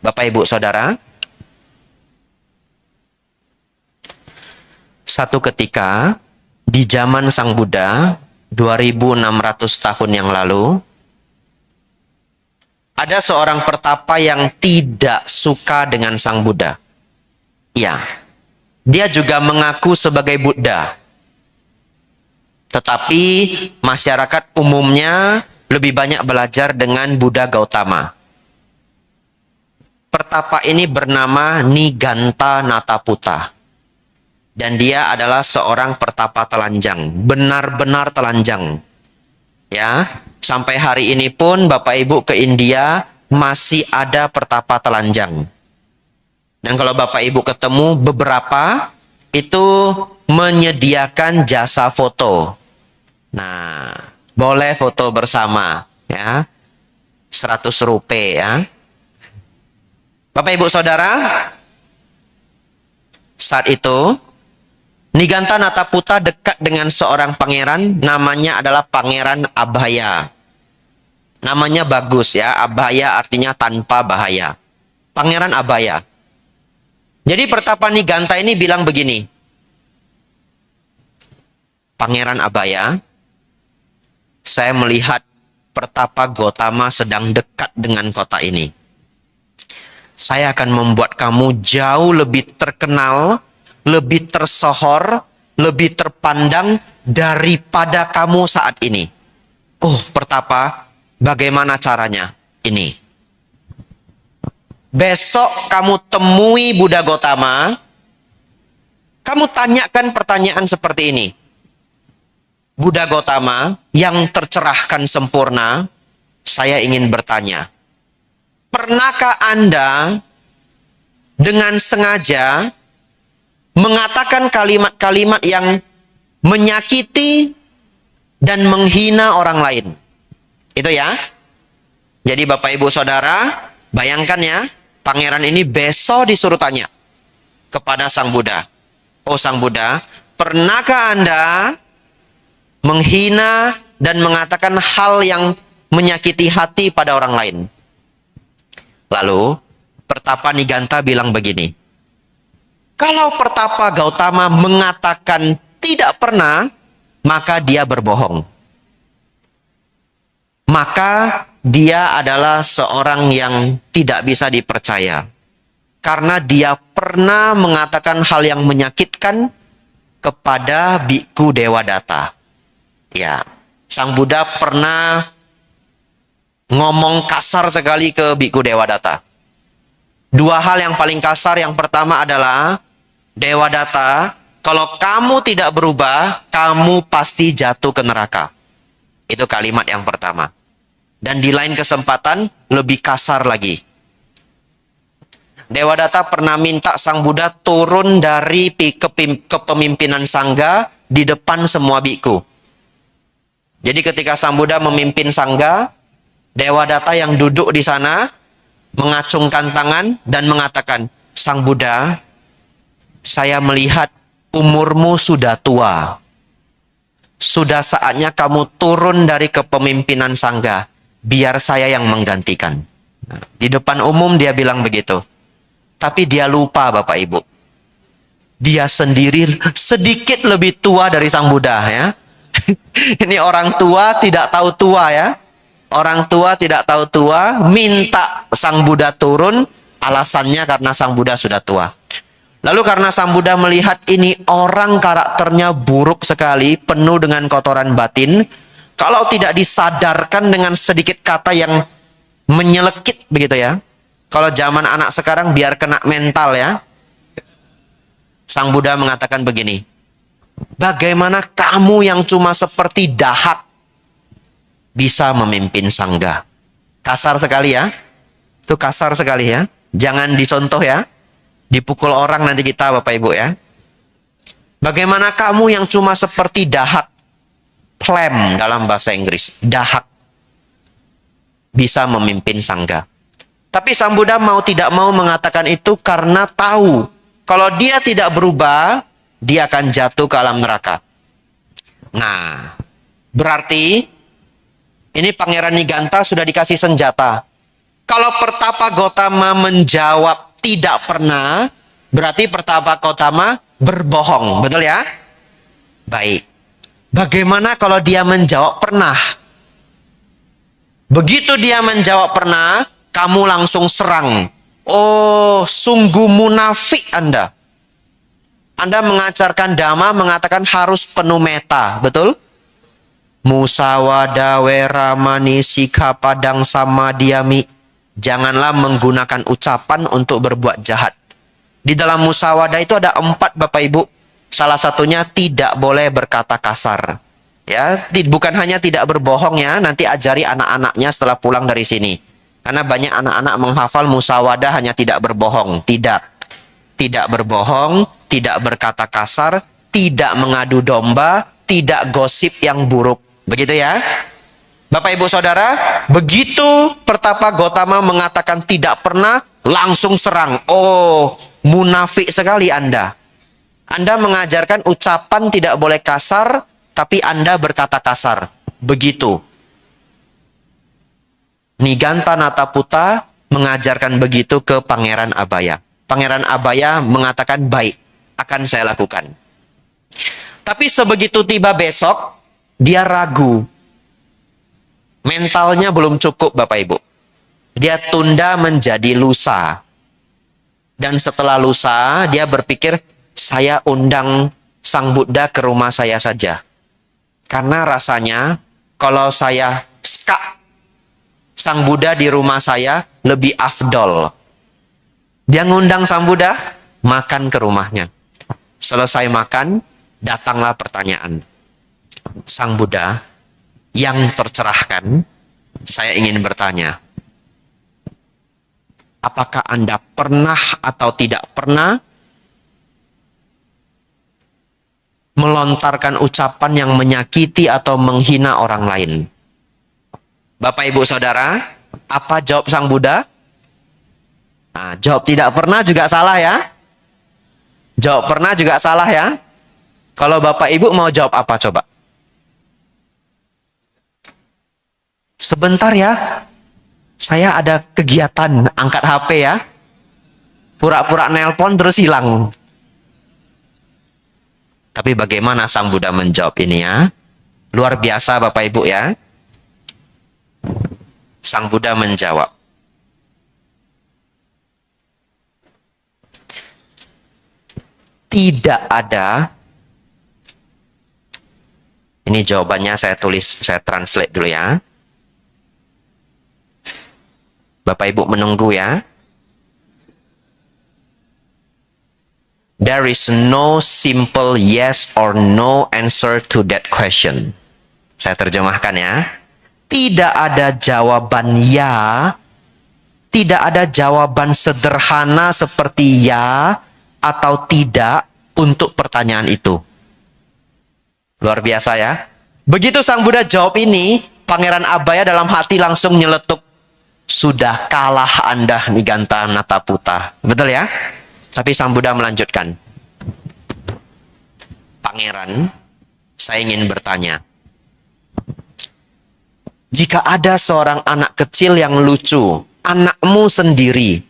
Bapak Ibu Saudara, satu ketika di zaman Sang Buddha 2600 tahun yang lalu, ada seorang pertapa yang tidak suka dengan Sang Buddha. Ya, dia juga mengaku sebagai Buddha. Tetapi masyarakat umumnya lebih banyak belajar dengan Buddha Gautama. Pertapa ini bernama Niganta Nataputa. Dan dia adalah seorang pertapa telanjang. Benar-benar telanjang. Ya, sampai hari ini pun Bapak Ibu ke India masih ada pertapa telanjang. Dan kalau Bapak Ibu ketemu beberapa itu menyediakan jasa foto. Nah, boleh foto bersama ya. 100 rupiah ya. Bapak Ibu Saudara, saat itu Niganta Nataputa dekat dengan seorang pangeran, namanya adalah Pangeran Abhaya. Namanya bagus ya, Abhaya artinya tanpa bahaya. Pangeran Abhaya. Jadi pertapa Niganta ini bilang begini, Pangeran Abhaya, saya melihat pertapa Gautama sedang dekat dengan kota ini. Saya akan membuat kamu jauh lebih terkenal, lebih tersohor, lebih terpandang daripada kamu saat ini. Oh, pertapa, bagaimana caranya? Ini. Besok kamu temui Buddha Gautama, kamu tanyakan pertanyaan seperti ini. Buddha Gautama yang tercerahkan sempurna, saya ingin bertanya. Pernahkah Anda dengan sengaja mengatakan kalimat-kalimat yang menyakiti dan menghina orang lain? Itu ya. Jadi Bapak Ibu Saudara, bayangkan ya, pangeran ini besok disuruh tanya kepada Sang Buddha. Oh Sang Buddha, pernahkah Anda menghina dan mengatakan hal yang menyakiti hati pada orang lain? Lalu, pertapa Niganta bilang begini, kalau pertapa Gautama mengatakan tidak pernah, maka dia berbohong. Maka dia adalah seorang yang tidak bisa dipercaya. Karena dia pernah mengatakan hal yang menyakitkan kepada Bhikkhu Dewadatta. Ya, Sang Buddha pernah ngomong kasar sekali ke Bhikkhu Dewadatta. Dua hal yang paling kasar, yang pertama adalah, Dewadatta, kalau kamu tidak berubah, kamu pasti jatuh ke neraka. Itu kalimat yang pertama. Dan di lain kesempatan, lebih kasar lagi. Dewadatta pernah minta Sang Buddha turun dari kepemimpinan Sangga di depan semua bhikkhu. Jadi ketika Sang Buddha memimpin Sangga, Dewadatta yang duduk di sana mengacungkan tangan dan mengatakan, Sang Buddha, saya melihat umurmu sudah tua. Sudah saatnya kamu turun dari kepemimpinan Sangga. Biar saya yang menggantikan. Nah, di depan umum dia bilang begitu. Tapi dia lupa Bapak Ibu. Dia sendiri sedikit lebih tua dari Sang Buddha ya. Ini orang tua tidak tahu tua ya. Orang tua tidak tahu tua, minta Sang Buddha turun, alasannya karena Sang Buddha sudah tua. Lalu karena Sang Buddha melihat ini orang karakternya buruk sekali, penuh dengan kotoran batin, kalau tidak disadarkan dengan sedikit kata yang menyelekit begitu ya. Kalau zaman anak sekarang biar kena mental ya. Sang Buddha mengatakan begini, bagaimana kamu yang cuma seperti dahak bisa memimpin Sangga? Kasar sekali ya. Itu kasar sekali ya. Jangan dicontoh ya. Dipukul orang nanti kita Bapak Ibu ya. Bagaimana kamu yang cuma seperti dahak, phlegm dalam bahasa Inggris, dahak, bisa memimpin Sangga? Tapi Sang Buddha mau tidak mau mengatakan itu karena tahu kalau dia tidak berubah, dia akan jatuh ke alam neraka. Nah, Berarti ini Pangeran Niganta sudah dikasih senjata. Kalau Pertapa Gotama menjawab tidak pernah, berarti Pertapa Gotama berbohong. Betul ya? Baik. Bagaimana kalau dia menjawab pernah? Begitu dia menjawab pernah, kamu langsung serang. Oh, sungguh munafik Anda. Anda mengajarkan dhamma, mengatakan harus penuh meta. Betul? Musawada weramani sikha padang samadhyami. Janganlah menggunakan ucapan untuk berbuat jahat. Di dalam musawada itu ada 4 Bapak Ibu. Salah satunya tidak boleh berkata kasar. Ya, bukan hanya tidak berbohong ya, nanti ajari anak-anaknya setelah pulang dari sini. Karena banyak anak-anak menghafal musawada hanya tidak berbohong. Tidak berbohong, tidak berkata kasar, tidak mengadu domba, tidak gosip yang buruk. Begitu ya. Bapak Ibu Saudara, begitu Pertapa Gotama mengatakan tidak pernah, langsung serang. Oh, munafik sekali Anda. Anda mengajarkan ucapan tidak boleh kasar, tapi Anda berkata kasar. Begitu. Niganta Nataputa mengajarkan begitu ke Pangeran Abaya. Pangeran Abaya mengatakan baik, akan saya lakukan. Tapi sebegitu tiba besok, dia ragu. Mentalnya belum cukup Bapak Ibu. Dia tunda menjadi lusa. Dan setelah lusa, dia berpikir, saya undang Sang Buddha ke rumah saya saja. Karena rasanya, kalau saya skak Sang Buddha di rumah saya, lebih afdol. Dia ngundang Sang Buddha, makan ke rumahnya. Selesai makan, datanglah pertanyaan. Sang Buddha, yang tercerahkan, saya ingin bertanya. Apakah Anda pernah atau tidak pernah melontarkan ucapan yang menyakiti atau menghina orang lain? Bapak Ibu Saudara, apa jawab Sang Buddha? Nah, jawab tidak pernah juga salah ya. Jawab pernah juga salah ya. Kalau Bapak Ibu mau jawab apa coba? Sebentar ya, saya ada kegiatan, angkat HP ya. Pura-pura nelpon terus hilang. Tapi bagaimana Sang Buddha menjawab ini ya? Luar biasa Bapak Ibu ya. Sang Buddha menjawab. Tidak ada. Ini jawabannya saya tulis, saya translate dulu ya. Bapak Ibu menunggu ya. There is no simple yes or no answer to that question. Saya terjemahkan ya. Tidak ada jawaban ya. Tidak ada jawaban sederhana seperti ya atau tidak untuk pertanyaan itu. Luar biasa ya. Begitu Sang Buddha jawab ini, Pangeran Abaya dalam hati langsung nyeletuk. Sudah kalah Anda Niganta Nataputa. Betul ya? Tapi Sang Buddha melanjutkan. Pangeran, saya ingin bertanya. Jika ada seorang anak kecil yang lucu, anakmu sendiri,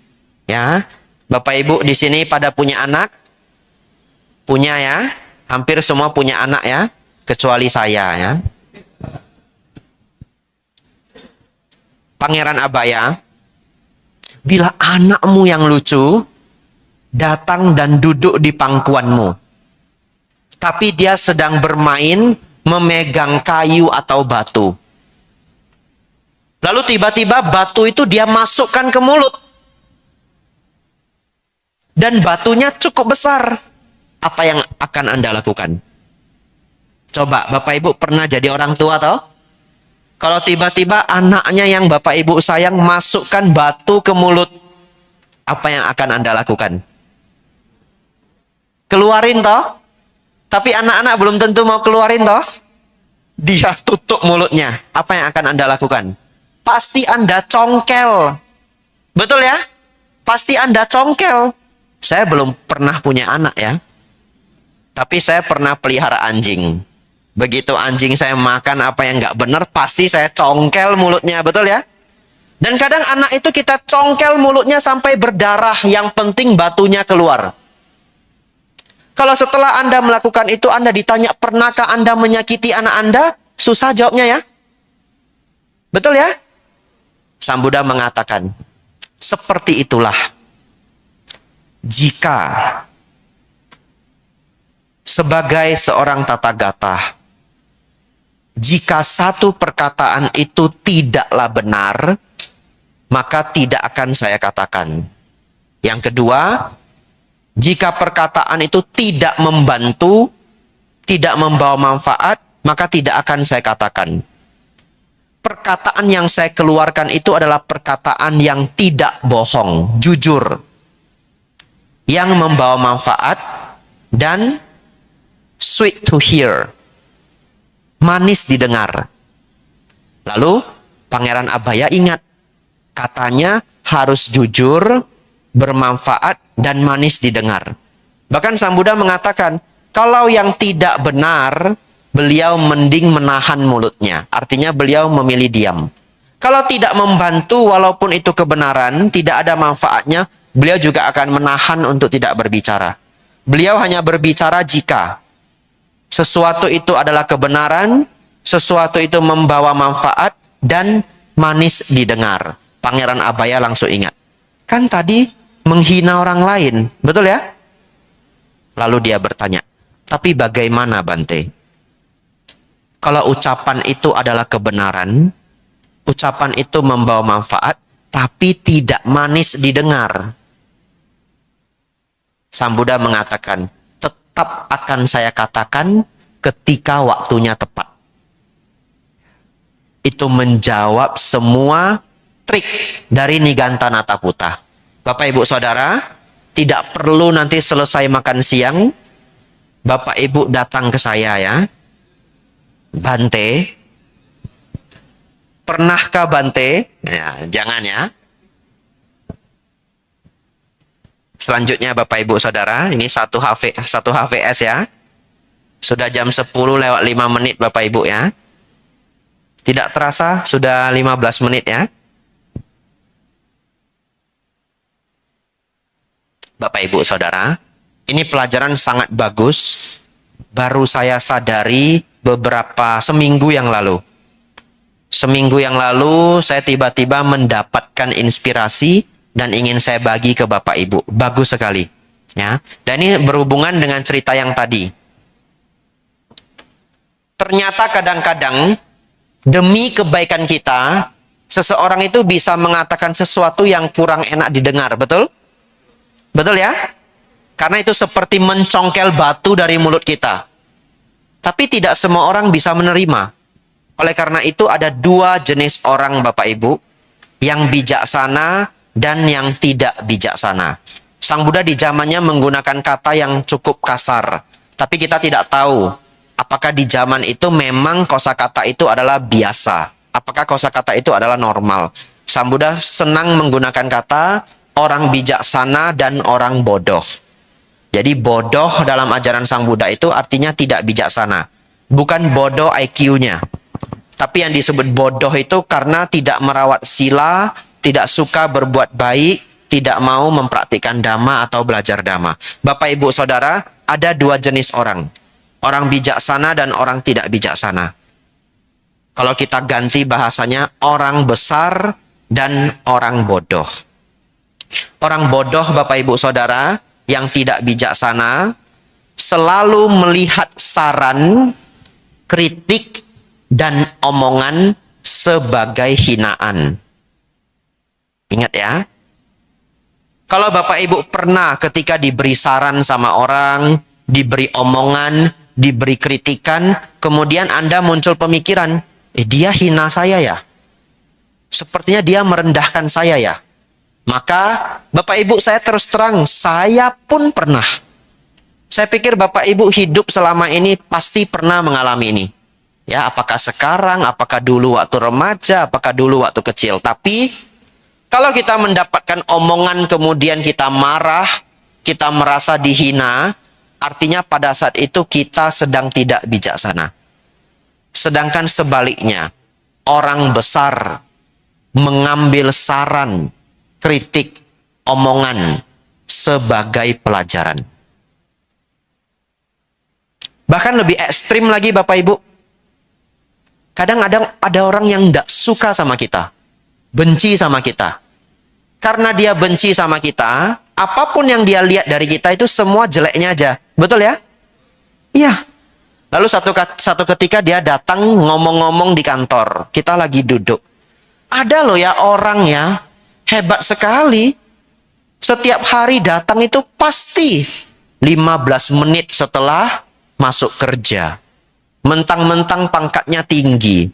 ya, Bapak Ibu di sini pada punya anak? Punya ya? Hampir semua punya anak ya, kecuali saya ya. Pangeran Abaya, bila anakmu yang lucu datang dan duduk di pangkuanmu, tapi dia sedang bermain memegang kayu atau batu. Lalu tiba-tiba batu itu dia masukkan ke mulut. Dan batunya cukup besar. Apa yang akan Anda lakukan? Coba Bapak Ibu pernah jadi orang tua toh? Kalau tiba-tiba anaknya yang Bapak Ibu sayang masukkan batu ke mulut, apa yang akan Anda lakukan? Keluarin toh? Tapi anak-anak belum tentu mau keluarin toh? Dia tutup mulutnya. Apa yang akan Anda lakukan? Pasti Anda congkel. Betul ya? Pasti Anda congkel. Saya belum pernah punya anak ya. Tapi saya pernah pelihara anjing. Begitu anjing saya makan apa yang nggak benar, pasti saya congkel mulutnya, betul ya? Dan kadang anak itu kita congkel mulutnya sampai berdarah, yang penting batunya keluar. Kalau setelah Anda melakukan itu, Anda ditanya, pernahkah Anda menyakiti anak Anda? Susah jawabnya ya. Betul ya? Sang Buddha mengatakan, seperti itulah jika sebagai seorang Tathagata, jika satu perkataan itu tidaklah benar, maka tidak akan saya katakan. Yang kedua, jika perkataan itu tidak membantu, tidak membawa manfaat, maka tidak akan saya katakan. Perkataan yang saya keluarkan itu adalah perkataan yang tidak bohong, jujur, yang membawa manfaat dan sweet to hear, manis didengar. Lalu Pangeran Abhaya ingat, katanya harus jujur, bermanfaat, dan manis didengar. Bahkan Sang Buddha mengatakan, kalau yang tidak benar, beliau mending menahan mulutnya. Artinya beliau memilih diam. Kalau tidak membantu, walaupun itu kebenaran, tidak ada manfaatnya, beliau juga akan menahan untuk tidak berbicara. Beliau hanya berbicara jika sesuatu itu adalah kebenaran, sesuatu itu membawa manfaat, dan manis didengar. Pangeran Abhaya langsung ingat. Kan tadi menghina orang lain, betul ya? Lalu dia bertanya, tapi bagaimana Bante? Kalau ucapan itu adalah kebenaran, ucapan itu membawa manfaat, tapi tidak manis didengar. Sang Buddha mengatakan, tetap akan saya katakan ketika waktunya tepat. Itu menjawab semua trik dari Niganthanata Putta. Bapak Ibu Saudara, tidak perlu nanti selesai makan siang, Bapak Ibu datang ke saya ya. Bante, pernahkah Bante? Ya, jangan ya. Selanjutnya Bapak Ibu Saudara, ini satu HVS ya. Sudah jam 10 lewat 5 menit Bapak Ibu ya. Tidak terasa sudah 15 menit ya. Bapak Ibu Saudara, ini pelajaran sangat bagus. Baru saya sadari seminggu yang lalu. Seminggu yang lalu saya tiba-tiba mendapatkan inspirasi dan ingin saya bagi ke Bapak Ibu. Bagus sekali. Ya. Dan ini berhubungan dengan cerita yang tadi. Ternyata kadang-kadang demi kebaikan kita, seseorang itu bisa mengatakan sesuatu yang kurang enak didengar, betul? Betul ya? Karena itu seperti mencongkel batu dari mulut kita. Tapi tidak semua orang bisa menerima. Oleh karena itu ada dua jenis orang Bapak Ibu, yang bijaksana dan yang tidak bijaksana. Sang Buddha di zamannya menggunakan kata yang cukup kasar. Tapi kita tidak tahu apakah di zaman itu memang kosakata itu adalah biasa. Apakah kosakata itu adalah normal. Sang Buddha senang menggunakan kata orang bijaksana dan orang bodoh. Jadi bodoh dalam ajaran Sang Buddha itu artinya tidak bijaksana. Bukan bodoh IQ-nya. Tapi yang disebut bodoh itu karena tidak merawat sila, tidak suka berbuat baik, tidak mau mempraktikkan dhamma atau belajar dhamma. Bapak Ibu Saudara, ada dua jenis orang. Orang bijaksana dan orang tidak bijaksana. Kalau kita ganti bahasanya, orang besar dan orang bodoh. Orang bodoh Bapak Ibu Saudara yang tidak bijaksana selalu melihat saran, kritik, dan omongan sebagai hinaan. Ingat ya. Kalau Bapak Ibu pernah ketika diberi saran sama orang, diberi omongan, diberi kritikan, kemudian Anda muncul pemikiran, dia hina saya ya. Sepertinya dia merendahkan saya ya. Maka Bapak Ibu saya terus terang, saya pun pernah. Saya pikir Bapak Ibu hidup selama ini pasti pernah mengalami ini. Ya, apakah sekarang, apakah dulu waktu remaja, apakah dulu waktu kecil. Tapi kalau kita mendapatkan omongan kemudian kita marah, kita merasa dihina, artinya pada saat itu kita sedang tidak bijaksana. Sedangkan sebaliknya, orang besar mengambil saran, kritik, omongan sebagai pelajaran. Bahkan lebih ekstrim lagi Bapak Ibu. Kadang-kadang ada orang yang tidak suka sama kita, benci sama kita. Karena dia benci sama kita, apapun yang dia lihat dari kita itu semua jeleknya aja. Betul ya? Iya. Lalu satu ketika dia datang ngomong-ngomong di kantor. Kita lagi duduk. Ada loh ya orang ya, hebat sekali. Setiap hari datang itu pasti 15 menit setelah masuk kerja. Mentang-mentang pangkatnya tinggi.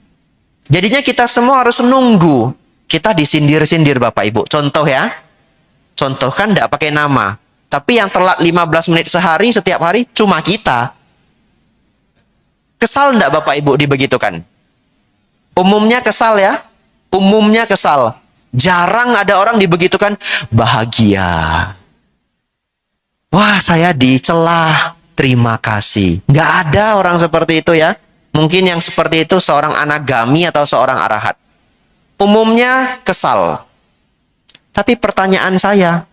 Jadinya kita semua harus nunggu. Kita disindir-sindir Bapak Ibu. Contoh ya. Contoh kan tidak pakai nama. Tapi yang telat 15 menit sehari setiap hari cuma kita. Kesal enggak Bapak Ibu dibegitukan? Umumnya kesal ya. Umumnya kesal. Jarang ada orang dibegitukan bahagia. Wah, saya dicela. Terima kasih. Nggak ada orang seperti itu ya. Mungkin yang seperti itu seorang anagami atau seorang arahat. Umumnya kesal. Tapi pertanyaan saya,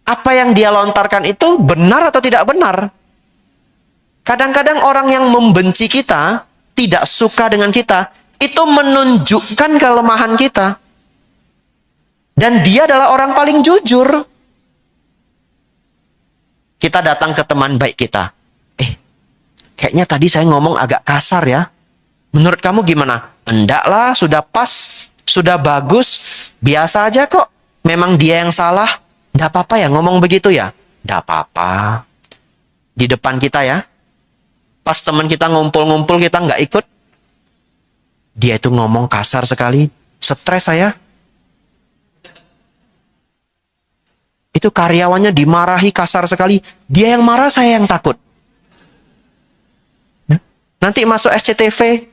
apa yang dia lontarkan itu benar atau tidak benar? Kadang-kadang orang yang membenci kita, tidak suka dengan kita, itu menunjukkan kelemahan kita. Dan dia adalah orang paling jujur. Kita datang ke teman baik kita. Kayaknya tadi saya ngomong agak kasar ya. Menurut kamu gimana? Endaklah, sudah pas, sudah bagus, biasa aja kok. Memang dia yang salah. Nggak apa-apa ya ngomong begitu ya? Nggak apa-apa. Di depan kita ya. Pas teman kita ngumpul-ngumpul kita nggak ikut. Dia itu ngomong kasar sekali. Stres saya. Itu karyawannya dimarahi kasar sekali. Dia yang marah, saya yang takut. Nanti masuk SCTV.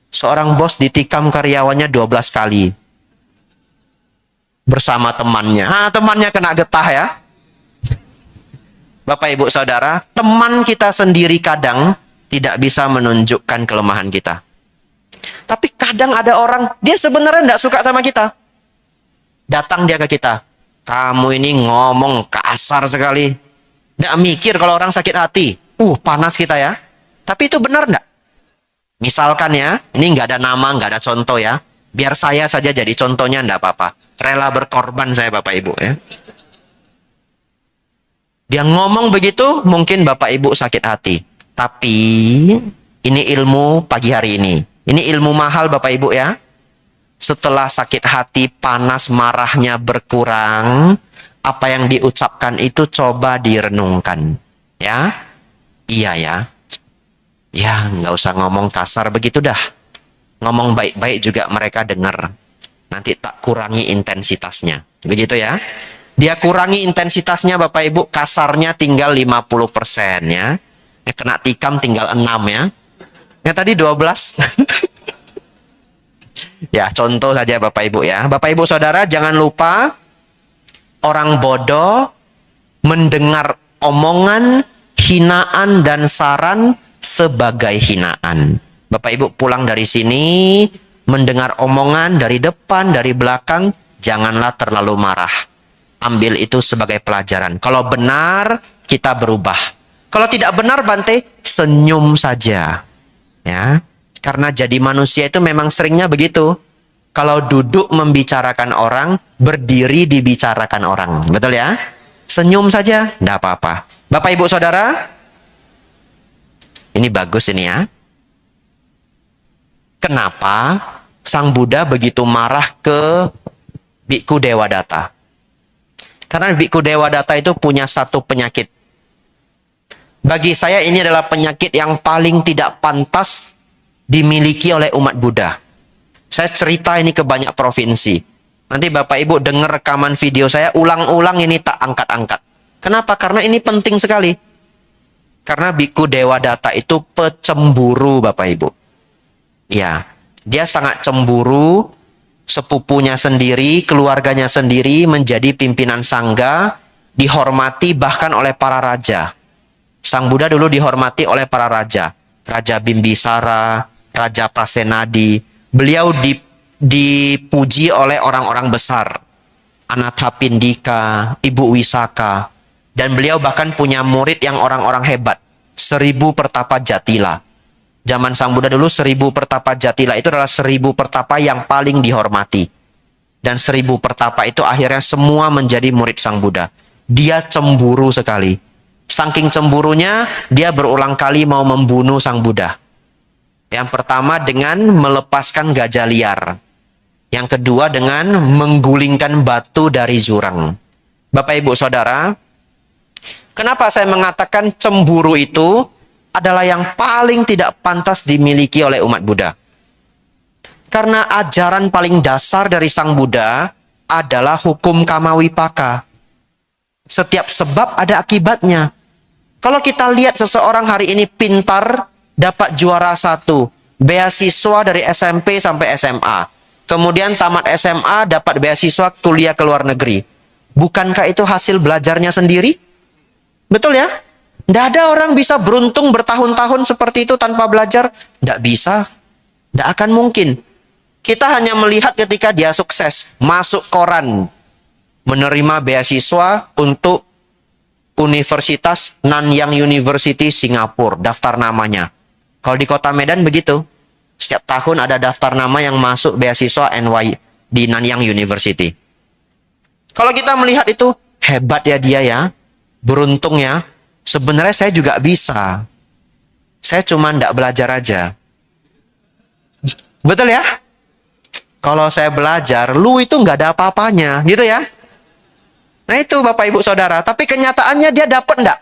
Seorang bos ditikam karyawannya 12 kali. Bersama temannya. Temannya kena getah ya. Bapak Ibu Saudara, teman kita sendiri kadang tidak bisa menunjukkan kelemahan kita. Tapi kadang ada orang, dia sebenarnya tidak suka sama kita. Datang dia ke kita. Kamu ini ngomong kasar sekali. Nggak mikir kalau orang sakit hati. Panas kita ya. Tapi itu benar nggak? Misalkan ya, ini nggak ada nama, nggak ada contoh ya. Biar saya saja jadi contohnya, nggak apa-apa. Rela berkorban saya Bapak Ibu ya. Dia ngomong begitu, mungkin Bapak Ibu sakit hati. Tapi, ini ilmu pagi hari ini. Ini ilmu mahal Bapak Ibu ya. Setelah sakit hati, panas, marahnya berkurang, apa yang diucapkan itu coba direnungkan. Ya, iya ya. Ya, nggak usah ngomong kasar begitu dah. Ngomong baik-baik juga mereka dengar. Nanti tak kurangi intensitasnya. Begitu ya. Dia kurangi intensitasnya Bapak Ibu, kasarnya tinggal 50% ya. Kena tikam tinggal 6 ya. Yang tadi 12. Ya, contoh saja Bapak Ibu ya. Bapak Ibu Saudara, jangan lupa orang bodoh mendengar omongan, hinaan dan saran sebagai hinaan. Bapak Ibu pulang dari sini, mendengar omongan dari depan, dari belakang, janganlah terlalu marah. Ambil itu sebagai pelajaran. Kalau benar, kita berubah. Kalau tidak benar, Bante, senyum saja. Ya, karena jadi manusia itu memang seringnya begitu. Kalau duduk membicarakan orang, berdiri dibicarakan orang. Betul ya? Senyum saja, tidak apa-apa. Bapak Ibu Saudara, ini bagus ini ya. Kenapa Sang Buddha begitu marah ke Bhikkhu Dewadatta? Karena Bhikkhu Dewadatta itu punya satu penyakit. Bagi saya ini adalah penyakit yang paling tidak pantas dimiliki oleh umat Buddha. Saya cerita ini ke banyak provinsi. Nanti Bapak Ibu dengar rekaman video saya, ulang-ulang ini tak angkat-angkat. Kenapa? Karena ini penting sekali. Karena Bhikkhu Dewadatta itu pecemburu Bapak Ibu. Ya, dia sangat cemburu. Sepupunya sendiri, keluarganya sendiri menjadi pimpinan sangga, dihormati bahkan oleh para raja. Sang Buddha dulu dihormati oleh para raja. Raja Bimbisara, Raja Pasenadi. Beliau dipuji oleh orang-orang besar. Anathapindika, Ibu Wisaka. Dan beliau bahkan punya murid yang orang-orang hebat. 1000 pertapa jatila. Zaman Sang Buddha dulu 1000 pertapa jatila itu adalah 1000 pertapa yang paling dihormati. Dan 1000 pertapa itu akhirnya semua menjadi murid Sang Buddha. Dia cemburu sekali. Saking cemburunya, dia berulang kali mau membunuh Sang Buddha. Yang pertama dengan melepaskan gajah liar. Yang kedua dengan menggulingkan batu dari jurang. Bapak Ibu Saudara, kenapa saya mengatakan cemburu itu adalah yang paling tidak pantas dimiliki oleh umat Buddha? Karena ajaran paling dasar dari Sang Buddha adalah hukum kamawipaka. Setiap sebab ada akibatnya. Kalau kita lihat seseorang hari ini pintar, dapat juara 1, beasiswa dari SMP sampai SMA. Kemudian tamat SMA dapat beasiswa kuliah ke luar negeri. Bukankah itu hasil belajarnya sendiri? Betul ya? Tidak ada orang bisa beruntung bertahun-tahun seperti itu tanpa belajar. Tidak bisa. Tidak akan mungkin. Kita hanya melihat ketika dia sukses. Masuk koran. Menerima beasiswa untuk Universitas Nanyang University Singapura. Daftar namanya. Kalau di kota Medan begitu. Setiap tahun ada daftar nama yang masuk beasiswa NY di Nanyang University. Kalau kita melihat itu, hebat ya dia ya. Beruntung ya. Sebenarnya saya juga bisa. Saya cuma tidak belajar aja. Betul ya? Kalau saya belajar, lu itu nggak ada apa-apanya. Gitu ya? Nah itu Bapak Ibu Saudara. Tapi kenyataannya dia dapat enggak?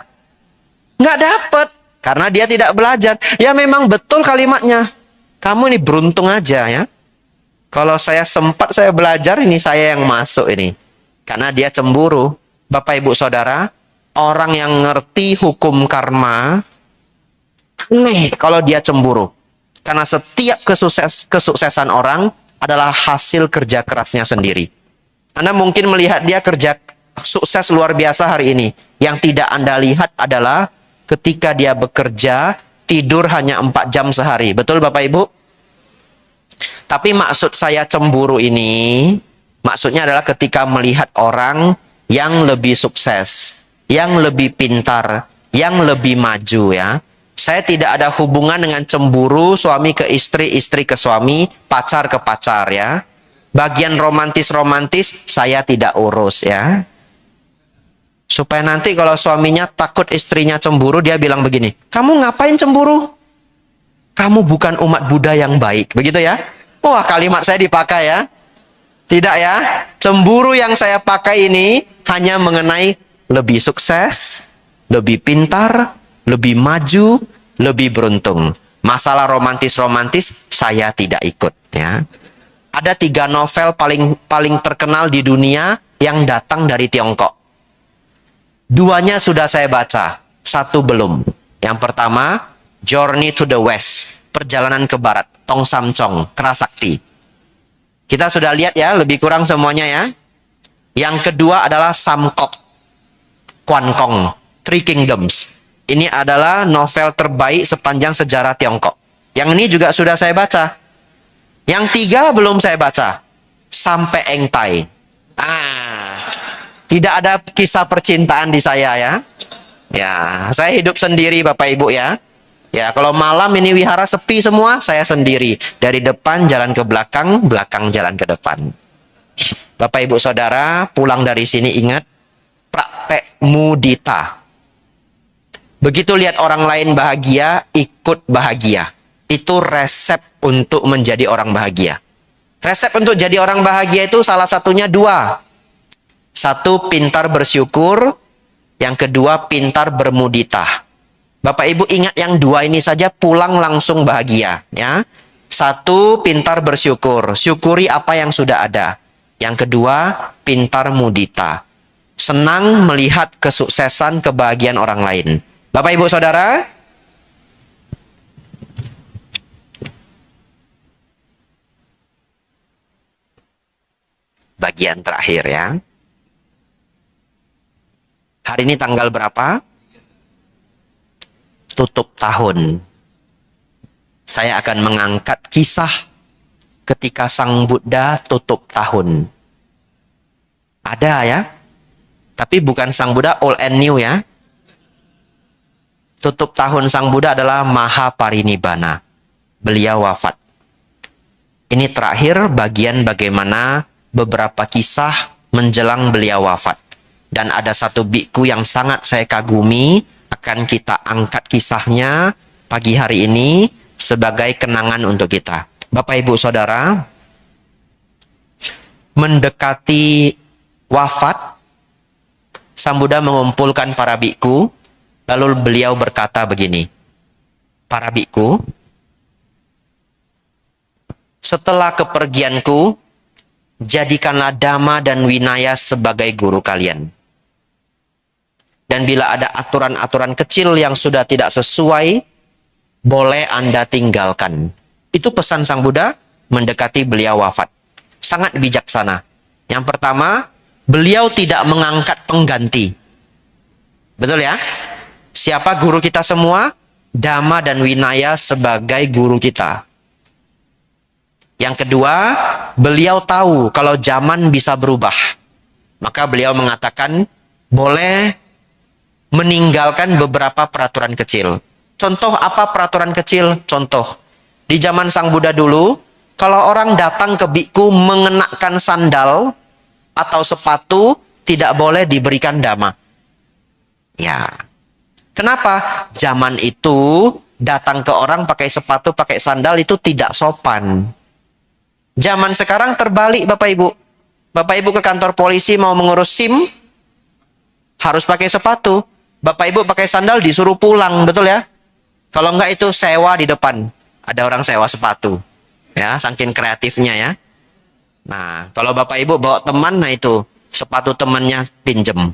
Nggak dapat. Karena dia tidak belajar. Ya memang betul kalimatnya. Kamu ini beruntung aja ya. Kalau saya sempat saya belajar, ini saya yang masuk ini. Karena dia cemburu. Bapak Ibu Saudara, orang yang ngerti hukum karma, nih kalau dia cemburu. Karena setiap kesuksesan orang adalah hasil kerja kerasnya sendiri. Anda mungkin melihat dia kerja sukses luar biasa hari ini. Yang tidak Anda lihat adalah ketika dia bekerja, tidur hanya 4 jam sehari. Betul Bapak Ibu? Tapi maksud saya cemburu ini, maksudnya adalah ketika melihat orang yang lebih sukses, yang lebih pintar, yang lebih maju ya. Saya tidak ada hubungan dengan cemburu suami ke istri, istri ke suami, pacar ke pacar ya. Bagian romantis-romantis saya tidak urus ya. Supaya nanti kalau suaminya takut istrinya cemburu, dia bilang begini, kamu ngapain cemburu? Kamu bukan umat Buddha yang baik. Begitu ya. Wah, kalimat saya dipakai ya. Tidak ya. Cemburu yang saya pakai ini hanya mengenai lebih sukses, lebih pintar, lebih maju, lebih beruntung. Masalah romantis-romantis saya tidak ikut ya. Ada 3 novel paling terkenal di dunia yang datang dari Tiongkok. 2-nya sudah saya baca, 1 belum. Yang pertama, Journey to the West, Perjalanan ke Barat, Tong Sam Chong, Kerasakti. Kita sudah lihat ya, lebih kurang semuanya ya. Yang kedua adalah Samkok, Quan Kong, Three Kingdoms. Ini adalah novel terbaik sepanjang sejarah Tiongkok. Yang ini juga sudah saya baca. Yang 3 belum saya baca. Sampai Eng Tai. Tidak ada kisah percintaan di saya ya. Ya, saya hidup sendiri Bapak Ibu ya. Ya, kalau malam ini wihara sepi semua, saya sendiri. Dari depan jalan ke belakang, belakang jalan ke depan. Bapak Ibu Saudara, pulang dari sini ingat, praktek mudita. Begitu lihat orang lain bahagia, ikut bahagia. Itu resep untuk menjadi orang bahagia. Resep untuk jadi orang bahagia itu salah satunya 2. 1, pintar bersyukur. Yang kedua, pintar bermudita. Bapak Ibu ingat yang 2 ini saja, pulang langsung bahagia ya. 1, pintar bersyukur, syukuri apa yang sudah ada. Yang kedua, pintar mudita, senang melihat kesuksesan kebahagiaan orang lain. Bapak Ibu Saudara, bagian terakhir ya. Hari ini tanggal berapa? Tutup tahun. saya akan mengangkat kisah ketika Sang Buddha tutup tahun. Ada ya, tapi bukan Sang Buddha old and new ya. Tutup tahun Sang Buddha adalah Mahaparinibbana. Beliau wafat. Ini terakhir bagian bagaimana beberapa kisah menjelang beliau wafat. Dan ada satu biku yang sangat saya kagumi, akan kita angkat kisahnya pagi hari ini sebagai kenangan untuk kita. Bapak Ibu Saudara, mendekati wafat, Sang Buddha mengumpulkan para biku, lalu beliau berkata begini, para biku, setelah kepergianku, jadikanlah Dhamma dan Vinaya sebagai guru kalian. Dan bila ada aturan-aturan kecil yang sudah tidak sesuai, boleh Anda tinggalkan. Itu pesan Sang Buddha mendekati beliau wafat. Sangat bijaksana. Yang pertama, beliau tidak mengangkat pengganti. Betul ya? Siapa guru kita semua? Dhamma dan Vinaya sebagai guru kita. Yang kedua, beliau tahu kalau zaman bisa berubah. Maka beliau mengatakan, boleh meninggalkan beberapa peraturan kecil. Contoh apa peraturan kecil? Contoh, di zaman Sang Buddha dulu, kalau orang datang ke biku mengenakan sandal atau sepatu, tidak boleh diberikan dhamma. Ya. Kenapa? Zaman itu, datang ke orang pakai sepatu, pakai sandal itu tidak sopan. Zaman sekarang terbalik Bapak Ibu. Bapak Ibu ke kantor polisi mau mengurus SIM, harus pakai sepatu. Bapak Ibu pakai sandal disuruh pulang, betul ya? Kalau enggak itu sewa di depan. Ada orang sewa sepatu. Ya, saking kreatifnya ya. Nah, kalau Bapak Ibu bawa teman, nah itu sepatu temannya pinjem.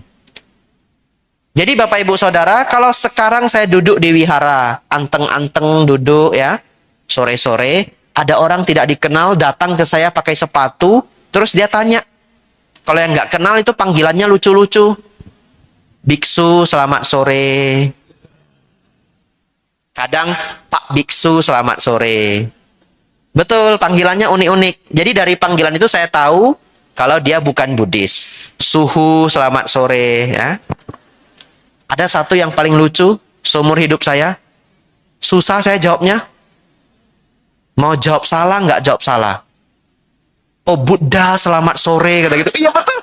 Jadi Bapak Ibu Saudara, kalau sekarang saya duduk di wihara, anteng-anteng duduk ya, sore-sore, ada orang tidak dikenal datang ke saya pakai sepatu, terus dia tanya. Kalau yang nggak kenal itu panggilannya lucu-lucu. Biksu, selamat sore. Kadang, Pak Biksu, selamat sore. Betul, panggilannya unik-unik. Jadi dari panggilan itu saya tahu kalau dia bukan Buddhis. Suhu, selamat sore. Ya. Ada satu yang paling lucu, seumur hidup saya. Susah saya jawabnya. Mau jawab salah, nggak jawab salah. Oh Buddha, selamat sore. Kata gitu. Iya betul.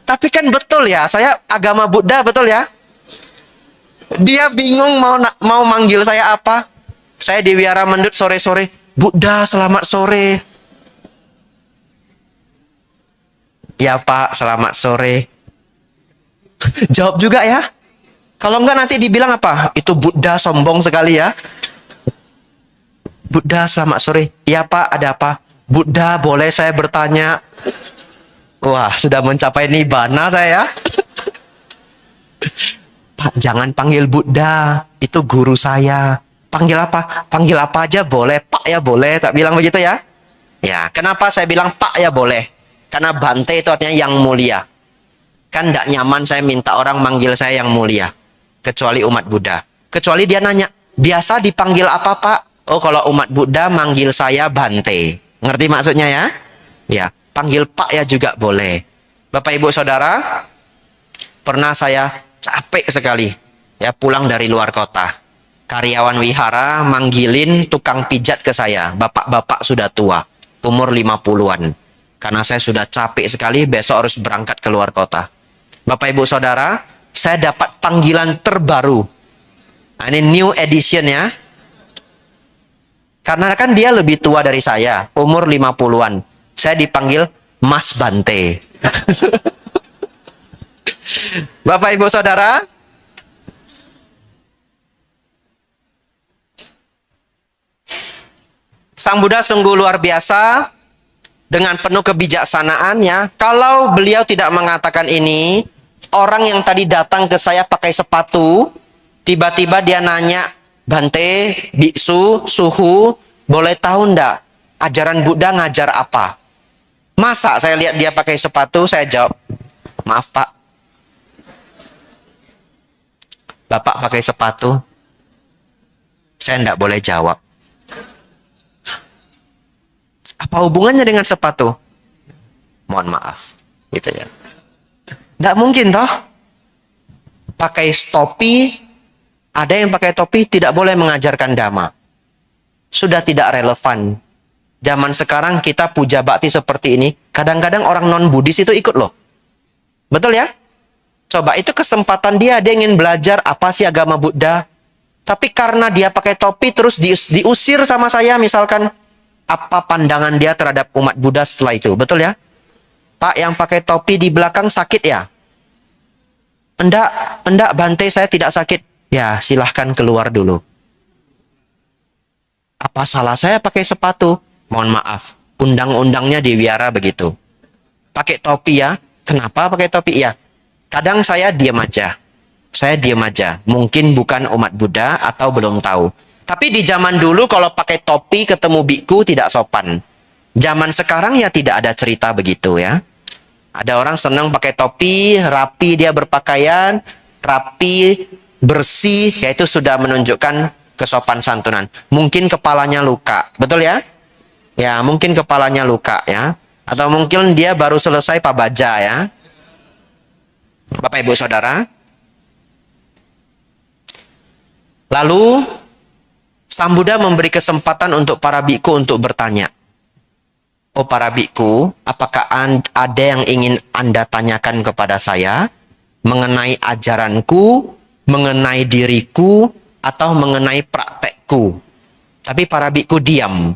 Tapi kan betul ya, saya agama Buddha, betul ya? Dia bingung mau manggil saya apa. Saya di Wihara Mendut sore-sore, Buddha selamat sore. Ya Pak, selamat sore. Jawab juga ya. Kalau enggak nanti dibilang apa? Itu Buddha sombong sekali ya. Buddha selamat sore. Ya Pak, ada apa? Buddha, boleh saya bertanya? Wah, sudah mencapai nibbana saya. Pak, jangan panggil Buddha. Itu guru saya. Panggil apa? Panggil apa aja boleh. Pak ya boleh. Tak bilang begitu ya? Ya, kenapa saya bilang Pak ya boleh? Karena Bante itu artinya yang mulia. Kan tidak nyaman saya minta orang manggil saya yang mulia. Kecuali umat Buddha. Kecuali dia nanya, biasa dipanggil apa Pak? Oh, kalau umat Buddha manggil saya Bante. Ngerti maksudnya ya? Ya, panggil Pak ya juga boleh. Bapak Ibu Saudara, pernah saya capek sekali ya pulang dari luar kota. Karyawan wihara manggilin tukang pijat ke saya. Bapak-bapak sudah tua, umur 50-an. Karena saya sudah capek sekali, besok harus berangkat ke luar kota. Bapak Ibu Saudara, saya dapat panggilan terbaru. Nah, ini new edition ya. Karena kan dia lebih tua dari saya, umur 50-an. Saya dipanggil Mas Bante. Bapak Ibu Saudara, Sang Buddha sungguh luar biasa dengan penuh kebijaksanaan ya. Kalau beliau tidak mengatakan ini, orang yang tadi datang ke saya pakai sepatu, tiba-tiba dia nanya, Bante, biksu, suhu, boleh tahu ndak ajaran Buddha ngajar apa? Masa saya lihat dia pakai sepatu, saya jawab, maaf Pak, Bapak pakai sepatu. Saya tidak boleh jawab. Apa hubungannya dengan sepatu? Mohon maaf. Gitu ya. Tidak mungkin toh. Pakai topi, ada yang pakai topi tidak boleh mengajarkan dhamma. Sudah tidak relevan. Zaman sekarang kita puja bakti seperti ini, kadang-kadang orang non-Buddhis itu ikut loh. Betul ya? Coba itu kesempatan dia ingin belajar apa sih agama Buddha. Tapi karena dia pakai topi terus diusir sama saya misalkan, apa pandangan dia terhadap umat Buddha setelah itu? Betul ya? Pak yang pakai topi di belakang sakit ya? Enggak Bante, saya tidak sakit. Ya, silahkan keluar dulu. Apa salah saya pakai sepatu? Mohon maaf, undang-undangnya di wihara begitu. Pakai topi ya? Kenapa pakai topi ya? Kadang saya diam aja. Saya diam aja. Mungkin bukan umat Buddha atau belum tahu. Tapi di zaman dulu kalau pakai topi ketemu biku tidak sopan. Zaman sekarang ya tidak ada cerita begitu ya. Ada orang senang pakai topi, rapi dia berpakaian, rapi, bersih, yaitu sudah menunjukkan kesopan santunan. Mungkin kepalanya luka, betul ya? Ya, mungkin kepalanya luka ya. Atau mungkin dia baru selesai pabaja ya. Bapak Ibu Saudara. Lalu, Sang Buddha memberi kesempatan untuk para biku untuk bertanya. Oh para biku, apakah ada yang ingin Anda tanyakan kepada saya mengenai ajaranku, mengenai diriku, atau mengenai praktekku? Tapi para biku diam,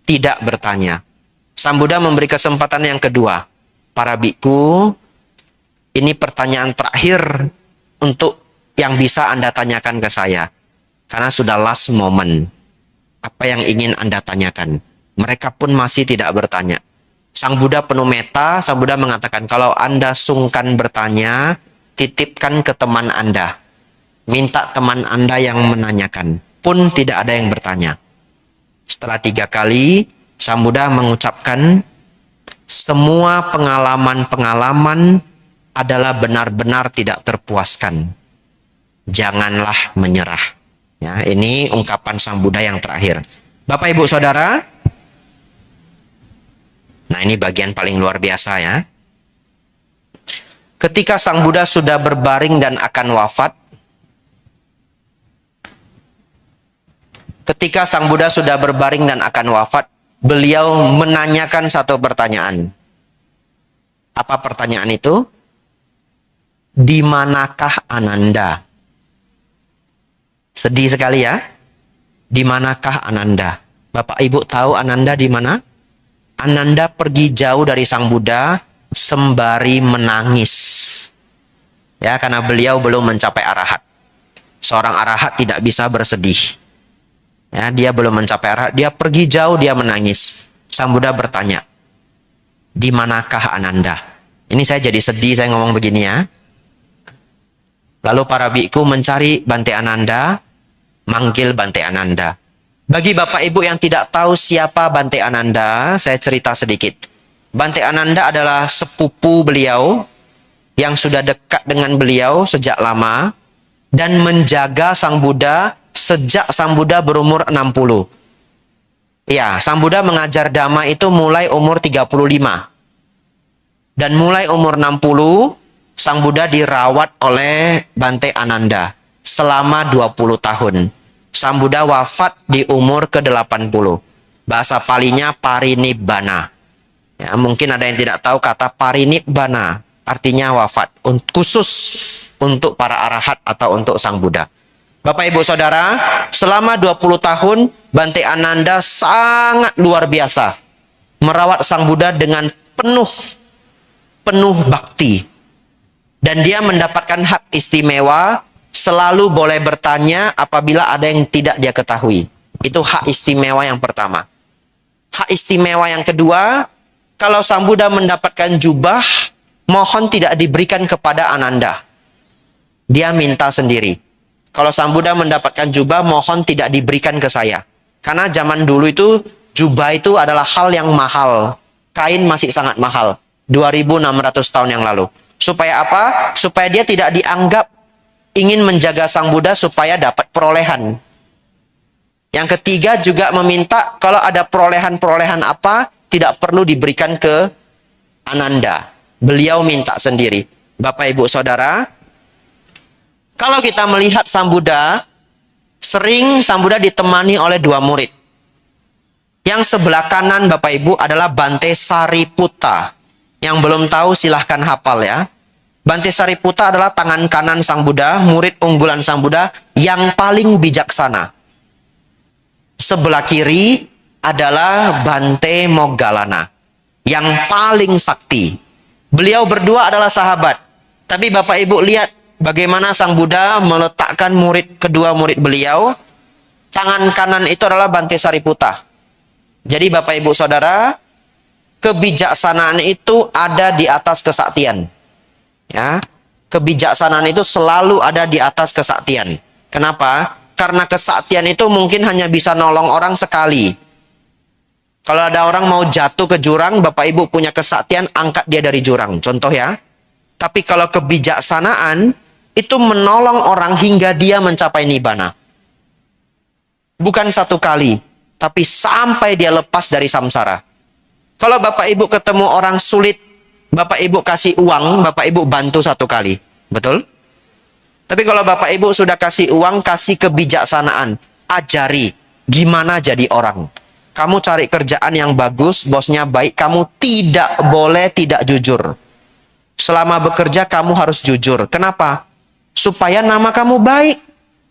tidak bertanya. Sang Buddha memberi kesempatan yang kedua. Para biku, ini pertanyaan terakhir untuk yang bisa Anda tanyakan ke saya. Karena sudah last moment. Apa yang ingin Anda tanyakan? Mereka pun masih tidak bertanya. Sang Buddha penuh meta, Sang Buddha mengatakan, kalau Anda sungkan bertanya, titipkan ke teman Anda. Minta teman Anda yang menanyakan. Pun tidak ada yang bertanya. Setelah 3 kali, Sang Buddha mengucapkan, semua pengalaman-pengalaman adalah benar-benar tidak terpuaskan. Janganlah menyerah. Ya, ini ungkapan Sang Buddha yang terakhir. Bapak Ibu Saudara, nah ini bagian paling luar biasa ya. Ketika Sang Buddha sudah berbaring dan akan wafat, beliau menanyakan satu pertanyaan. Apa pertanyaan itu? Di manakah Ananda? Sedih sekali ya. Di manakah Ananda? Bapak Ibu tahu Ananda di mana? Ananda pergi jauh dari Sang Buddha sembari menangis. Ya, karena beliau belum mencapai arahat. Seorang arahat tidak bisa bersedih. Ya, dia belum mencapai arahat, dia pergi jauh, dia menangis. Sang Buddha bertanya, di manakah Ananda? Ini saya jadi sedih saya ngomong begini ya. Lalu para biku mencari Bante Ananda, manggil Bante Ananda. Bagi Bapak Ibu yang tidak tahu siapa Bante Ananda, saya cerita sedikit. Bante Ananda adalah sepupu beliau yang sudah dekat dengan beliau sejak lama dan menjaga Sang Buddha sejak Sang Buddha berumur 60. Ya, Sang Buddha mengajar Dhamma itu mulai umur 35. Dan mulai umur 60, Sang Buddha dirawat oleh Bante Ananda selama 20 tahun. Sang Buddha wafat di umur ke-80. Bahasa Palinya parinibbana. Ya, mungkin ada yang tidak tahu kata parinibbana. Artinya wafat. Khusus untuk para arahat atau untuk Sang Buddha. Bapak Ibu Saudara, selama 20 tahun Bante Ananda sangat luar biasa. Merawat Sang Buddha dengan penuh bakti. Dan dia mendapatkan hak istimewa, selalu boleh bertanya apabila ada yang tidak dia ketahui. Itu hak istimewa yang pertama. Hak istimewa yang kedua, kalau Sang Buddha mendapatkan jubah, mohon tidak diberikan kepada Ananda. Dia minta sendiri. Kalau Sang Buddha mendapatkan jubah, mohon tidak diberikan ke saya. Karena zaman dulu itu, jubah itu adalah hal yang mahal. Kain masih sangat mahal. 2600 tahun yang lalu. Supaya apa? Supaya dia tidak dianggap ingin menjaga Sang Buddha supaya dapat perolehan. Yang ketiga juga meminta kalau ada perolehan-perolehan apa, tidak perlu diberikan ke Ananda. Beliau minta sendiri. Bapak Ibu Saudara, kalau kita melihat Sang Buddha, sering Sang Buddha ditemani oleh dua murid. Yang sebelah kanan Bapak Ibu adalah Bante Sariputta. Yang belum tahu silahkan hafal ya. Bante Sariputta adalah tangan kanan Sang Buddha, murid unggulan Sang Buddha yang paling bijaksana. Sebelah kiri adalah Bante Moggallana yang paling sakti. Beliau berdua adalah sahabat. Tapi Bapak Ibu lihat bagaimana Sang Buddha meletakkan kedua murid beliau. Tangan kanan itu adalah Bante Sariputta. Jadi Bapak Ibu Saudara, kebijaksanaan itu ada di atas kesaktian. Ya, kebijaksanaan itu selalu ada di atas kesaktian. Kenapa? Karena kesaktian itu mungkin hanya bisa nolong orang sekali. Kalau ada orang mau jatuh ke jurang, Bapak Ibu punya kesaktian, angkat dia dari jurang. Contoh ya. Tapi kalau kebijaksanaan, itu menolong orang hingga dia mencapai nibbana. Bukan satu kali, tapi sampai dia lepas dari samsara. Kalau Bapak Ibu ketemu orang sulit, Bapak Ibu kasih uang, Bapak Ibu bantu satu kali. Betul? Tapi kalau Bapak Ibu sudah kasih uang, kasih kebijaksanaan. Ajari gimana jadi orang. Kamu cari kerjaan yang bagus, bosnya baik, kamu tidak boleh tidak jujur. Selama bekerja kamu harus jujur. Kenapa? Supaya nama kamu baik.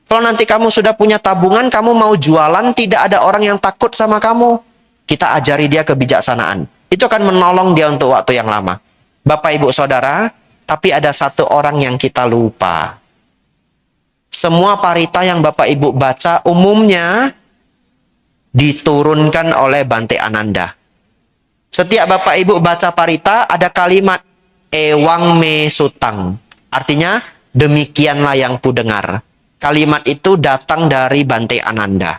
Kalau nanti kamu sudah punya tabungan, kamu mau jualan, tidak ada orang yang takut sama kamu. Kita ajari dia kebijaksanaan. Itu akan menolong dia untuk waktu yang lama. Bapak Ibu Saudara, tapi ada satu orang yang kita lupa. Semua parita yang Bapak Ibu baca umumnya diturunkan oleh Bante Ananda. Setiap Bapak Ibu baca parita ada kalimat Ewang me sutang. Artinya demikianlah yang ku dengar. Kalimat itu datang dari Bante Ananda.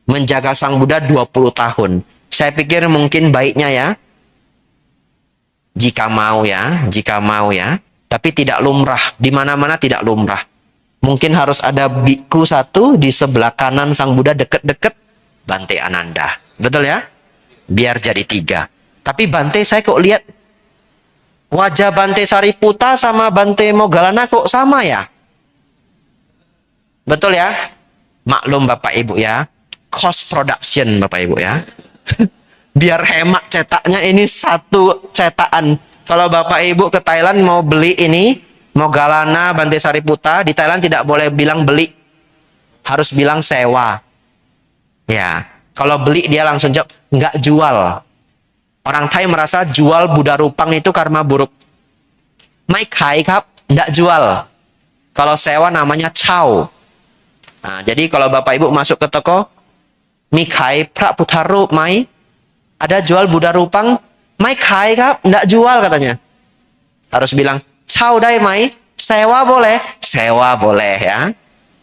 Menjaga Sang Buddha 20 tahun. Saya pikir mungkin baiknya ya. Jika mau ya. Tapi tidak lumrah. Di mana-mana tidak lumrah. Mungkin harus ada biku satu di sebelah kanan Sang Buddha deket-deket Bante Ananda. Betul ya? Biar jadi 3. Tapi Bante saya kok lihat wajah Bante Sariputta sama Bante Moggallana kok sama ya? Betul ya? Maklum Bapak Ibu ya. Cost production Bapak Ibu ya. Biar hemat cetaknya ini satu cetakan. Kalau Bapak Ibu ke Thailand mau beli ini Moggallana, Bante Sariputta, di Thailand tidak boleh bilang beli. Harus bilang sewa. Ya, kalau beli dia langsung jawab, nggak jual. Orang Thai merasa jual Buddha Rupang itu karma buruk. Mai khai kap, nggak jual. Kalau sewa namanya chow. Nah, jadi kalau Bapak Ibu masuk ke toko, mi khai pra Puttha Rup mai, ada jual Buddha Rupang, mai khai kap, nggak jual katanya. Harus bilang, chow dai mai, sewa boleh ya.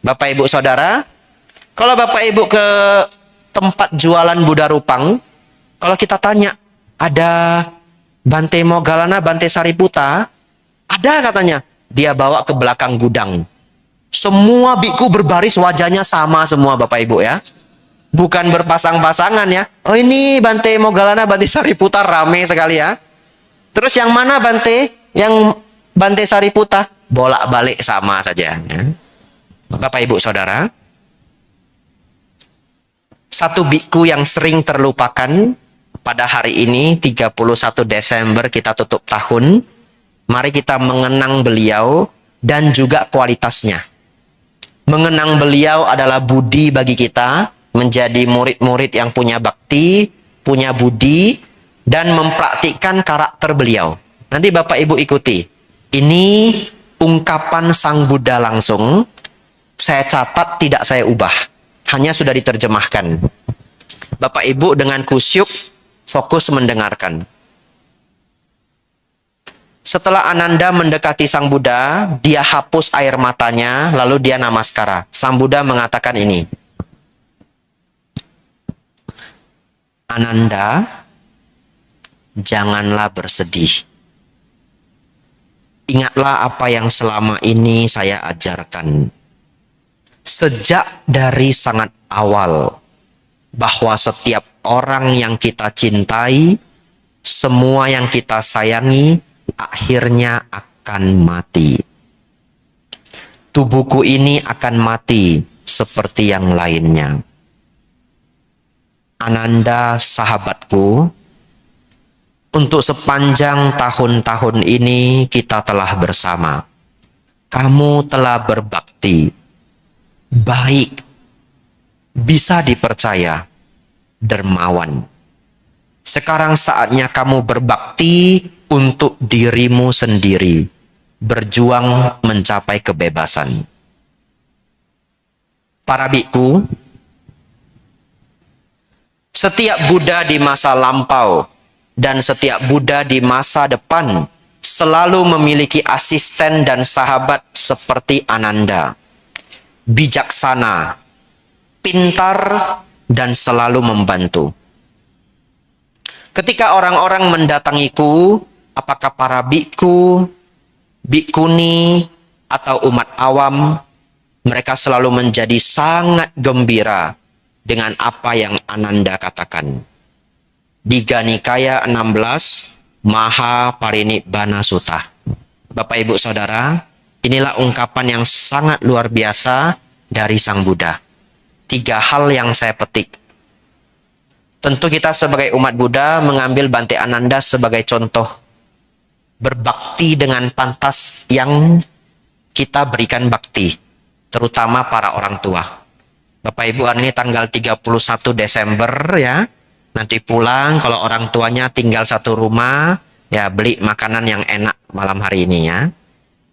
Bapak Ibu Saudara, kalau Bapak Ibu ke tempat jualan Buddha Rupang, kalau kita tanya, ada Bante Moggallana, Bante Sariputta, ada katanya. Dia bawa ke belakang gudang. Semua biku berbaris, wajahnya sama semua Bapak Ibu ya. Bukan berpasang-pasangan ya. Oh ini Bante Moggallana, Bante Sariputta, rame sekali ya. Terus yang mana Bante? Yang Bante Sariputta? Bolak-balik sama saja ya. Bapak Ibu Saudara, satu biku yang sering terlupakan pada hari ini 31 Desember kita tutup tahun. Mari kita mengenang beliau dan juga kualitasnya. Mengenang beliau adalah budi bagi kita, menjadi murid-murid yang punya bakti, punya budi, dan mempraktikkan karakter beliau. Nanti Bapak Ibu ikuti. Ini ungkapan Sang Buddha langsung. Saya catat, tidak saya ubah. Hanya sudah diterjemahkan. Bapak Ibu dengan kusyuk, fokus mendengarkan. Setelah Ananda mendekati Sang Buddha, dia hapus air matanya, lalu dia namaskara. Sang Buddha mengatakan ini. Ananda, janganlah bersedih. Ingatlah apa yang selama ini saya ajarkan. Sejak dari sangat awal, bahwa setiap orang yang kita cintai, semua yang kita sayangi, akhirnya akan mati. Tubuhku ini akan mati seperti yang lainnya. Ananda, sahabatku, untuk sepanjang tahun-tahun ini kita telah bersama. Kamu telah berbakti, baik, bisa dipercaya, dermawan. Sekarang saatnya kamu berbakti untuk dirimu sendiri, berjuang mencapai kebebasan. Para biku, setiap Buddha di masa lampau dan setiap Buddha di masa depan selalu memiliki asisten dan sahabat seperti Ananda. Bijaksana, pintar, dan selalu membantu. Ketika orang-orang mendatangiku, apakah para biku, bikuni, atau umat awam, mereka selalu menjadi sangat gembira dengan apa yang Ananda katakan. Digha Nikaya 16, Maha Parinibbana Sutta. Bapak Ibu Saudara, inilah ungkapan yang sangat luar biasa dari Sang Buddha. 3 hal yang saya petik. Tentu kita sebagai umat Buddha mengambil Bante Ananda sebagai contoh berbakti dengan pantas yang kita berikan bakti, terutama para orang tua. Bapak Ibu, hari ini tanggal 31 Desember ya. Nanti pulang kalau orang tuanya tinggal satu rumah, ya beli makanan yang enak malam hari ini ya.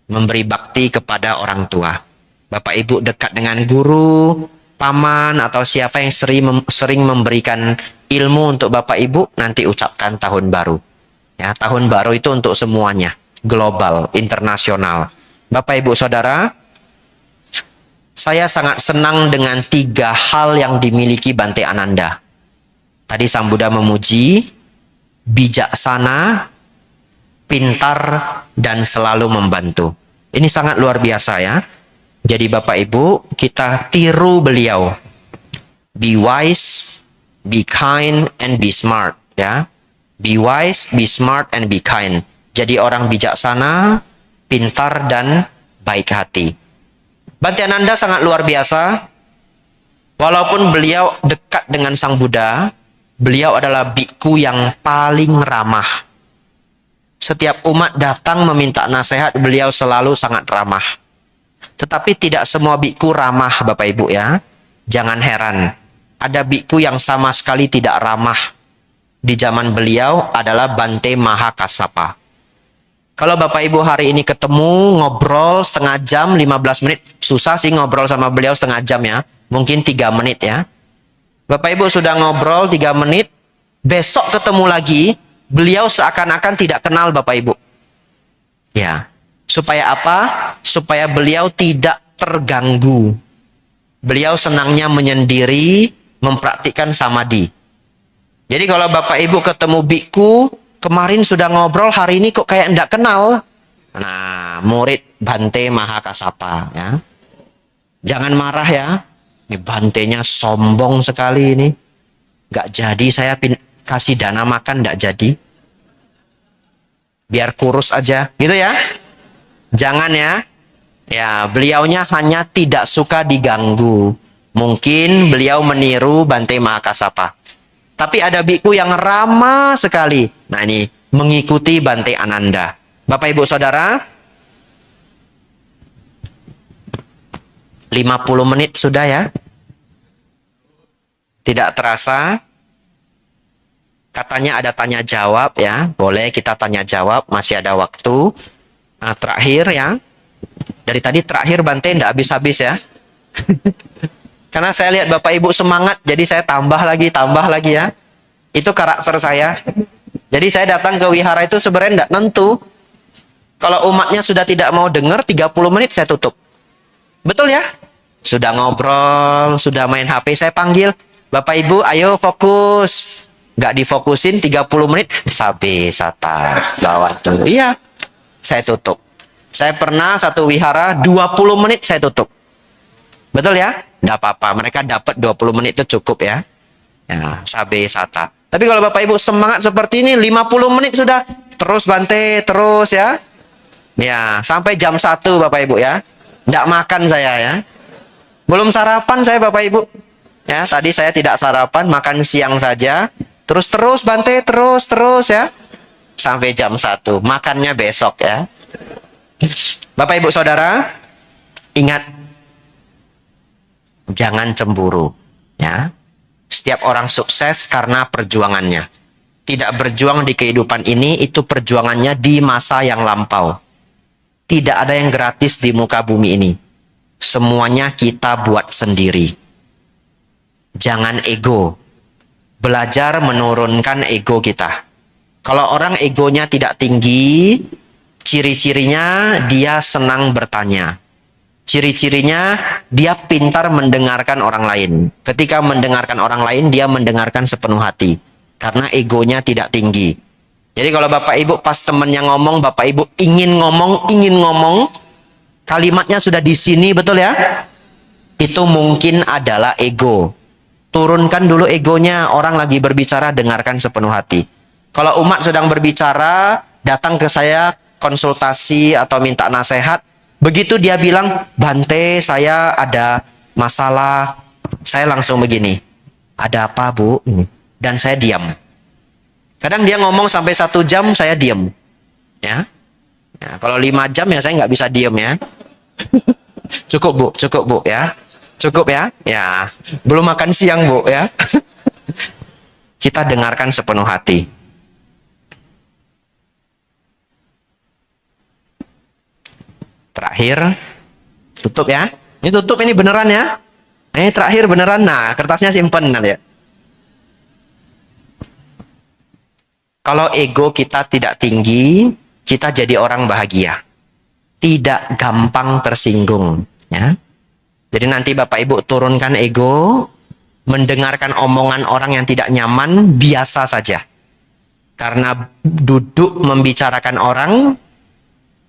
Memberi bakti kepada orang tua. Bapak Ibu dekat dengan guru, paman, atau siapa yang sering memberikan ilmu untuk Bapak Ibu, nanti ucapkan tahun baru. Ya, tahun baru itu untuk semuanya, global, internasional. Bapak Ibu Saudara, saya sangat senang dengan 3 hal yang dimiliki Bante Ananda. Tadi Sang Buddha memuji, bijaksana, pintar, dan selalu membantu. Ini sangat luar biasa ya. Jadi Bapak Ibu, kita tiru beliau. Be wise, be kind, and be smart. Ya, be wise, be smart, and be kind. Jadi orang bijaksana, pintar, dan baik hati. Bante Ananda sangat luar biasa. Walaupun beliau dekat dengan Sang Buddha, beliau adalah biku yang paling ramah. Setiap umat datang meminta nasihat, beliau selalu sangat ramah. Tetapi tidak semua biku ramah, Bapak Ibu ya. Jangan heran, ada biku yang sama sekali tidak ramah. Di zaman beliau adalah Bante Mahakassapa. Kalau Bapak Ibu hari ini ketemu, ngobrol setengah jam, 15 menit. Susah sih ngobrol sama beliau setengah jam ya. Mungkin 3 menit ya. Bapak Ibu sudah ngobrol 3 menit. Besok ketemu lagi, beliau seakan-akan tidak kenal Bapak Ibu. Ya. Supaya apa? Supaya beliau tidak terganggu. Beliau senangnya menyendiri, mempraktikkan samadhi. Jadi kalau Bapak Ibu ketemu biku, kemarin sudah ngobrol, hari ini kok kayak enggak kenal. Nah, murid Bante Mahakassapa ya. Jangan marah ya. Ini Bantenya sombong sekali ini. Enggak jadi saya kasih dana makan, enggak jadi. Biar kurus aja, gitu ya. Jangan ya. Ya, beliaunya hanya tidak suka diganggu. Mungkin beliau meniru Bante Mahakassapa. Tapi ada biku yang ramah sekali. Nah ini, mengikuti Bante Ananda. Bapak Ibu Saudara, 50 menit sudah ya. Tidak terasa. Katanya ada tanya jawab ya. Boleh kita tanya jawab, masih ada waktu. Nah, terakhir ya. Dari tadi terakhir Bante tidak habis-habis ya. Karena saya lihat Bapak Ibu semangat, jadi saya tambah lagi ya. Itu karakter saya. Jadi saya datang ke wihara itu sebenarnya tidak nentu. Kalau umatnya sudah tidak mau dengar, 30 menit saya tutup. Betul ya? Sudah ngobrol, sudah main HP, saya panggil. Bapak Ibu, ayo fokus. Nggak difokusin 30 menit, sabi, sata, gawat tuh. Iya, saya tutup. Saya pernah satu wihara, 20 menit saya tutup. Betul ya? Nggak apa-apa, mereka dapat 20 menit itu cukup ya. Ya, sabe sata. Tapi kalau Bapak Ibu semangat seperti ini 50 menit sudah terus Bante, terus ya. Ya, sampai jam 1 Bapak Ibu ya. Nggak makan saya ya. Belum sarapan saya Bapak Ibu. Ya, tadi saya tidak sarapan, makan siang saja. Terus Bante, terus ya. Sampai jam 1. Makannya besok ya. Bapak Ibu Saudara, ingat jangan cemburu ya. Setiap orang sukses karena perjuangannya. Tidak berjuang di kehidupan ini, itu perjuangannya di masa yang lampau. Tidak ada yang gratis di muka bumi ini. Semuanya kita buat sendiri. Jangan ego. Belajar menurunkan ego kita. Kalau orang egonya tidak tinggi, ciri-cirinya dia senang bertanya. Ciri-cirinya dia pintar mendengarkan orang lain. Ketika mendengarkan orang lain, dia mendengarkan sepenuh hati. Karena egonya tidak tinggi. Jadi kalau Bapak Ibu pas temennya ngomong, Bapak Ibu ingin ngomong, kalimatnya sudah di sini, betul ya? Itu mungkin adalah ego. Turunkan dulu egonya, orang lagi berbicara, dengarkan sepenuh hati. Kalau umat sedang berbicara, datang ke saya, konsultasi atau minta nasihat, begitu dia bilang, Bante, saya ada masalah. Saya langsung begini, ada apa Bu? Dan saya diam. Kadang dia ngomong sampai 1 jam, saya diam. Ya. Ya, kalau 5 jam ya saya nggak bisa diam ya. Cukup Bu ya. Cukup ya. Ya. Belum makan siang Bu ya. Kita dengarkan sepenuh hati. Terakhir, tutup ya. Ini tutup, ini beneran ya. Ini terakhir beneran. Nah, kertasnya simpen ya. Kalau ego kita tidak tinggi, kita jadi orang bahagia. Tidak gampang tersinggung. Ya. Jadi nanti Bapak Ibu turunkan ego, mendengarkan omongan orang yang tidak nyaman, biasa saja. Karena duduk membicarakan orang,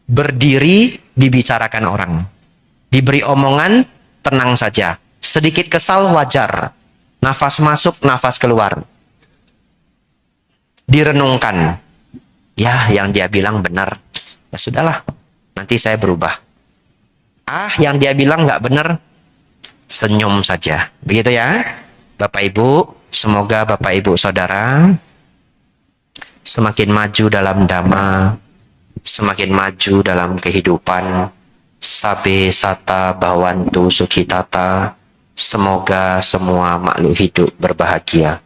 berdiri dibicarakan orang. Diberi omongan, tenang saja. Sedikit kesal wajar. Nafas masuk, nafas keluar. Direnungkan. Ya, yang dia bilang benar. Ya sudahlah, nanti saya berubah. Ah, yang dia bilang nggak benar, senyum saja. Begitu ya. Bapak Ibu, semoga Bapak Ibu Saudara semakin maju dalam dhamma, semakin maju dalam kehidupan. Sabe sata bhavantu sukhitata. Semoga semua makhluk hidup berbahagia.